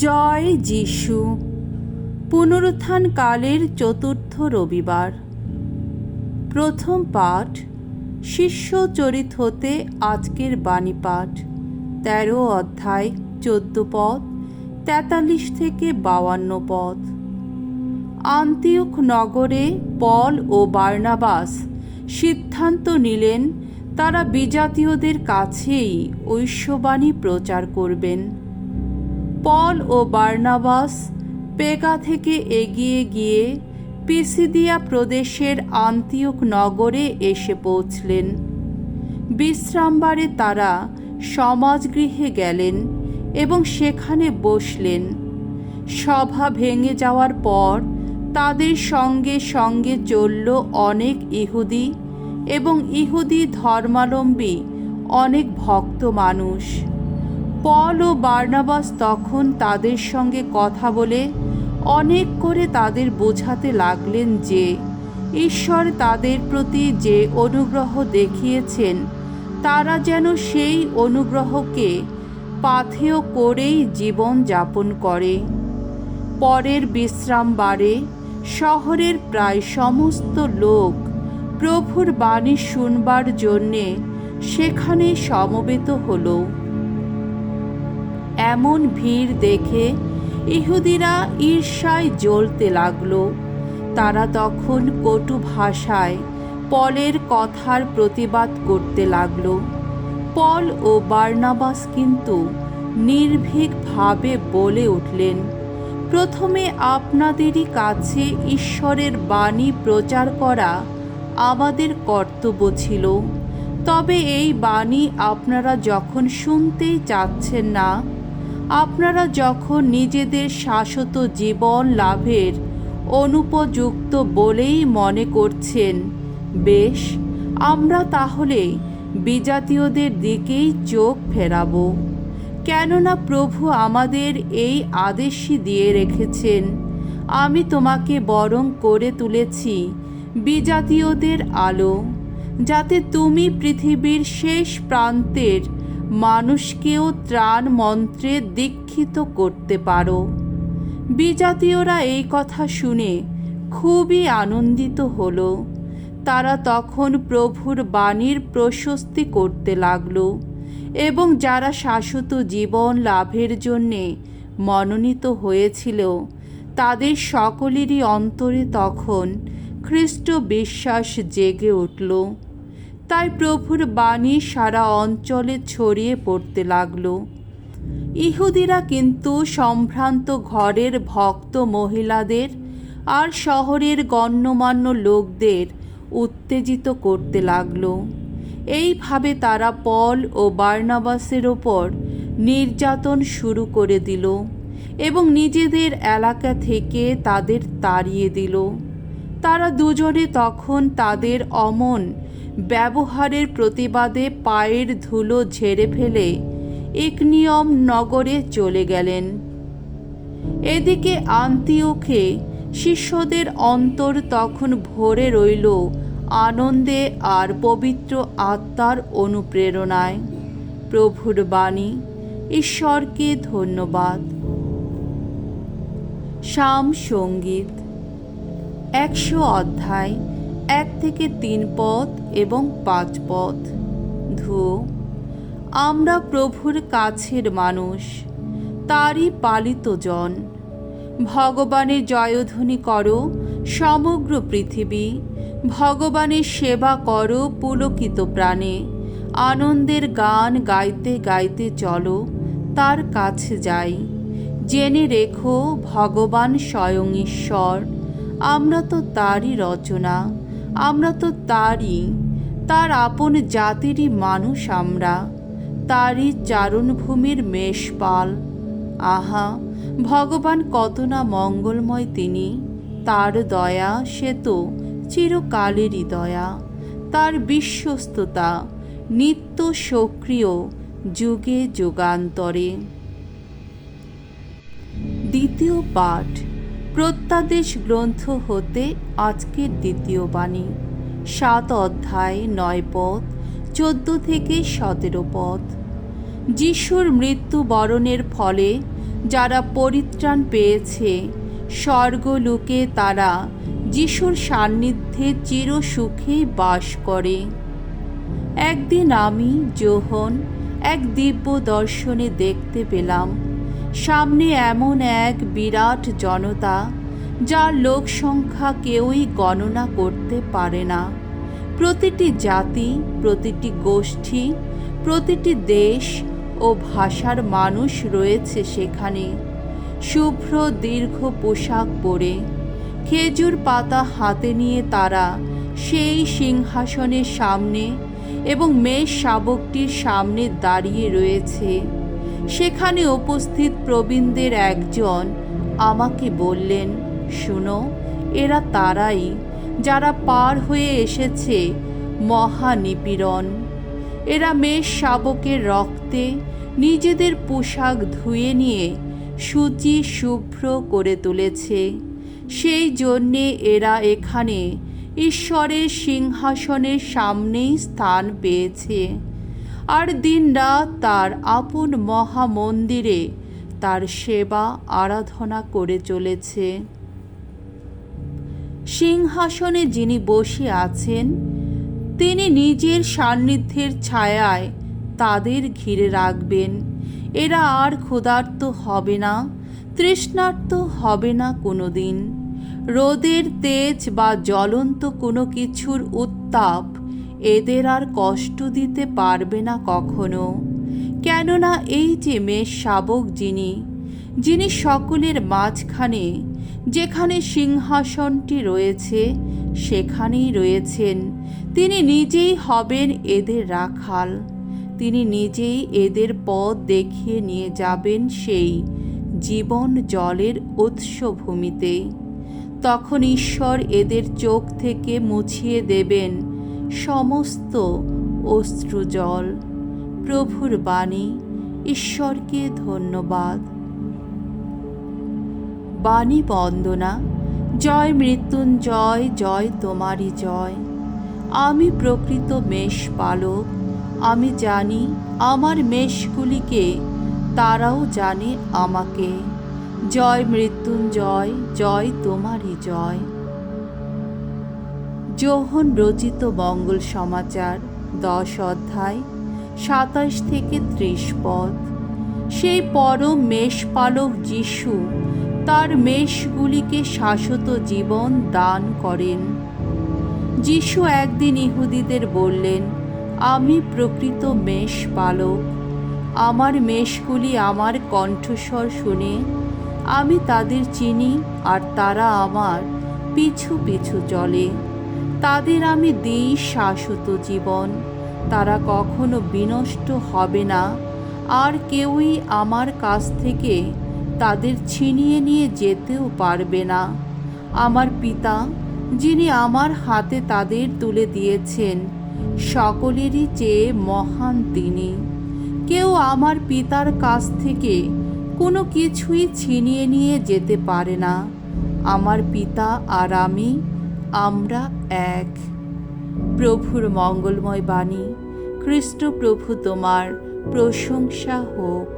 জয় যিশু। পুনরুত্থান কালের চতুর্থ রবিবার। প্রথম পাঠ শিষ্য চরিত হতে আজকের বাণী পাঠ ১৩ অধ্যায় ১৪ পদ ৪৩ থেকে ৫২ পদ। আন্তিওখ নগরে পল ও বার্নাবাস সিদ্ধান্ত নিলেন তারা বিজাতীয়দের কাছেই ঐশ্ববাণী প্রচার করবেন। পল ও বার্নাবাস পেগা থেকে এগিয়ে গিয়ে পিসিদিয়া প্রদেশের আন্তিওখ নগরে এসে পৌঁছলেন। বিশ্রামবারে তারা সমাজগৃহে গেলেন এবং সেখানে বসলেন। সভা ভেঙে যাওয়ার পর তাদের সঙ্গে সঙ্গে চলল অনেক ইহুদি এবং ইহুদি ধর্মাবলম্বী অনেক ভক্ত মানুষ। পল ও বার্নাবাস তখন তাদের সঙ্গে কথা বলে অনেক করে তাদের বোঝাতে লাগলেন যে ঈশ্বর তাদের প্রতি যে অনুগ্রহ দেখিয়েছেন তারা যেন সেই অনুগ্রহকে পাথেয় করেই জীবন যাপন করে। পরের বিশ্রামবারে শহরের প্রায় সমস্ত লোক প্রভুর বাণী শুনবার জন্যে সেখানে সমবেত হল। এমন ভিড় দেখে ইহুদিরা ঈর্ষায় জ্বলতে লাগল। তারা তখন কটু ভাষায় পলের কথার প্রতিবাদ করতে লাগল। পল ও বার্নাবাস কিন্তু নির্ভীকভাবে বলে উঠলেন, প্রথমে আপনাদেরই কাছে ঈশ্বরের বাণী প্রচার করা আমাদের কর্তব্য ছিল। তবে এই বাণী আপনারা যখন শুনতেই চাচ্ছেন না, আপনারা যখন নিজেদের শাশ্বত জীবন লাভের অনুপযুক্ত বলেই মনে করছেন, বেশ, আমরা তাহলে বিজাতীয়দের দিকেই চোখ ফেরাব। কেননা প্রভু আমাদের এই আদেশই দিয়ে রেখেছেন, আমি তোমাকে বরং করে তুলেছি বিজাতীয়দের আলো, যাতে তুমি পৃথিবীর শেষ প্রান্তের মানুষকেও ত্রাণ মন্ত্রে দীক্ষিত করতে পারো। বিজাতীয়রা এই কথা শুনে খুবই আনন্দিত হল। তারা তখন প্রভুর বাণীর প্রশস্তি করতে লাগল এবং যারা শাশ্বত জীবন লাভের জন্যে মনোনীত হয়েছিল তাদের সকলেরই অন্তরে তখন খ্রিস্ট বিশ্বাস জেগে উঠল। তাই প্রভুর বাণী সারা অঞ্চলে ছড়িয়ে পড়তে লাগল। ইহুদিরা কিন্তু সম্ভ্রান্ত ঘরের ভক্ত মহিলাদের আর শহরের গণ্যমান্য লোকদের উত্তেজিত করতে লাগল। এইভাবে তারা পল ও বার্নাবাসের ওপর নির্যাতন শুরু করে দিল এবং নিজেদের এলাকা থেকে তাদের তাড়িয়ে দিল। তারা দুজনে তখন তাদের অমন ব্যবহারের প্রতিবাদে পায়ের ধুলো ঝেড়ে ফেলে ইকনিয়ম নগরে চলে গেলেন। এদিকে আন্তিওখে শিষ্যদের অন্তর তখন ভরে রইল আনন্দে আর পবিত্র আত্মার অনুপ্রেরণায়। প্রভুর বাণী। ঈশ্বরকে ধন্যবাদ। সাম সঙ্গীত ১০০ অধ্যায় ১ থেকে ৩ পদ এবং ৫ পদ। ধুয়ো। আমরা প্রভুর কাছের মানুষ, তারই পালিত জন। ভগবানের জয়ধ্বনি করো সমগ্র পৃথিবী, ভগবানের সেবা করো পুলকিত প্রাণে। আনন্দের গান গাইতে গাইতে চলো তার কাছে যাই। জেনে রেখো ভগবান স্বয়ং ঈশ্বর। আমরা তো তারই রচনা, আমরা তো তার আপন জাতিরই মানুষ। আমরা তারই চারণভূমির মেষপাল। আহা, ভগবান কত না মঙ্গলময় তিনি। তার দয়া সে তো চিরকালেরই দয়া। তার বিশ্বস্ততা নিত্য সক্রিয় যুগে যুগান্তরে। দ্বিতীয় পাঠ প্রত্যাদেশ গ্রন্থ হতে আজকের দ্বিতীয় বাণী ৭ অধ্যায় ৯ পদ ১৪ থেকে ১৭ পদ। যিশুর মৃত্যুবরণের ফলে যারা পরিত্রাণ পেয়েছে, স্বর্গলোকে তারা যিশুর সান্নিধ্যে চিরসুখেই বাস করে। একদিন আমি যোহন এক দিব্য দর্শনে দেখতে পেলাম, সামনে এমন এক বিরাট জনতা, যার লোক সংখ্যা কেউই গণনা করতে পারে না। প্রতিটি জাতি, প্রতিটি গোষ্ঠী, প্রতিটি দেশ ও ভাষার মানুষ রয়েছে সেখানে। শুভ্র দীর্ঘ পোশাক পরে, খেজুর পাতা হাতে নিয়ে তারা সেই সিংহাসনের সামনে এবং মেষ শাবকটির সামনে দাঁড়িয়ে রয়েছে। সেখানে উপস্থিত প্রবীণদের একজন আমাকে বললেন, শুনো, এরা তারাই যারা পার হয়ে এসেছে মহানিপীড়ন। এরা মেষ শাবকের রক্তে নিজেদের পোশাক ধুয়ে নিয়ে শুচি শুভ্র করে তুলেছে। সেই জন্যে এরা এখানে ঈশ্বরের সিংহাসনের সামনেই স্থান পেয়েছে, আর দিনরাত তার আপন মহামন্দিরে তার সেবা আরাধনা করে চলেছে। সিংহাসনে যিনি বসে আছেন, তিনি নিজের সান্নিধ্যের ছায়ায় তাদের ঘিরে রাখবেন। এরা আর ক্ষুধার্ত হবে না, তৃষ্ণার্ত হবে না কোনো দিন। রোদের তেজ বা জ্বলন্ত কোনো কিছুর উত্তাপ এদের আর কষ্ট দিতে পারবে না কখনো। কেননা এই যে মেষ শাবক যিনি সকলের মাঝখানে, যেখানে সিংহাসনটি রয়েছে সেখানেই রয়েছেন, তিনি নিজেই হবেন এদের রাখাল। তিনি নিজেই এদের পথ দেখিয়ে নিয়ে যাবেন সেই জীবন জলের উৎসভূমিতে। তখন ঈশ্বর এদের চোখ থেকে মুছিয়ে দেবেন সমস্ত অশ্রুজল। প্রভুর বাণী। ঈশ্বরকে ধন্যবাদ। বাণী বন্দনা। জয় মৃত্যুঞ্জয়, জয় তোমারই জয়। আমি প্রকৃত মেষ পালক। আমি জানি আমার মেষগুলিকে, তারাও জানে আমাকে। জয় মৃত্যুঞ্জয়, জয় তোমারই জয়। যোহন রচিত মঙ্গল সমাচার 10 অধ্যায় 27 থেকে 30 পদ। সেই পরম মেষপালক যিশু তার মেষগুলিকে শাশ্বত জীবন দান করেন। যিশু একদিন ইহুদিদের বললেন, আমি প্রকৃত মেষপালক। আমার মেষগুলি আমার কণ্ঠস্বর শুনে, আমি তাদের চিনি, আর তারা আমার পিছু পিছু চলে। তাদের আমি দিই শাশ্বত জীবন। তারা কখনো বিনষ্ট হবে না, আর কেউই আমার কাছ থেকে তাদের ছিনিয়ে নিয়ে যেতেও পারবে না। আমার পিতা, যিনি আমার হাতে তাদের তুলে দিয়েছেন, সকলেরই চেয়ে মহান তিনি। কেউ আমার পিতার কাছ থেকে কোনো কিছুই ছিনিয়ে নিয়ে যেতে পারে না। আমার পিতা আর আমি, আমরা এক। প্রভুর মঙ্গলময় বাণী। খ্রিস্ট প্রভু তোমার প্রশংসা হোক।